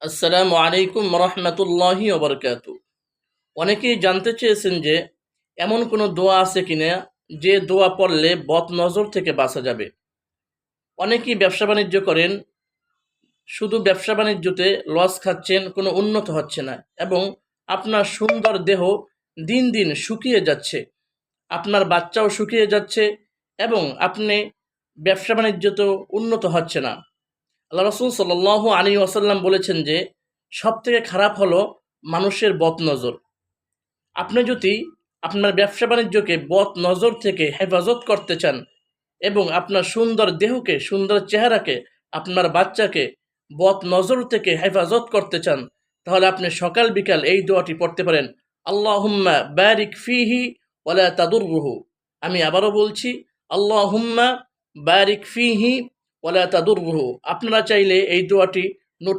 আসসালামু আলাইকুম রহমতুল্লাহি ওবরকাতু। অনেকেই জানতে চেয়েছেন যে এমন কোনো দোয়া আছে কিনা যে দোয়া পড়লে বদ নজর থেকে বাঁচা যাবে। অনেকেই ব্যবসা বাণিজ্য করেন, শুধু ব্যবসা বাণিজ্যতে লস খাচ্ছেন, কোনো উন্নত হচ্ছে না এবং আপনার সুন্দর দেহ দিন দিন শুকিয়ে যাচ্ছে, আপনার বাচ্চাও শুকিয়ে যাচ্ছে এবং আপনি ব্যবসা বাণিজ্যতেও উন্নত হচ্ছে না। আল্লাহ রসুল সাল্লাল্লাহু আলাইহি ওয়াসাল্লাম বলেছেন যে সবথেকে খারাপ হলো মানুষের বদনজর। আপনি যদি আপনার ব্যবসা বাণিজ্যকে বদ নজর থেকে হেফাজত করতে চান এবং আপনার সুন্দর দেহকে, সুন্দর চেহারাকে, আপনার বাচ্চাকে বদ নজর থেকে হেফাজত করতে চান, তাহলে আপনি সকাল বিকাল এই দোয়াটি পড়তে পারেন। আল্লাহুম্মা বারিক ফিহি ওয়ালা তাদুররুহু। আমি আবারও বলছি, আল্লাহুম্মা বারিক ফিহি ওয়ালা তাদুররুহু। আপনারা চাইলে এই দোয়াটি নোট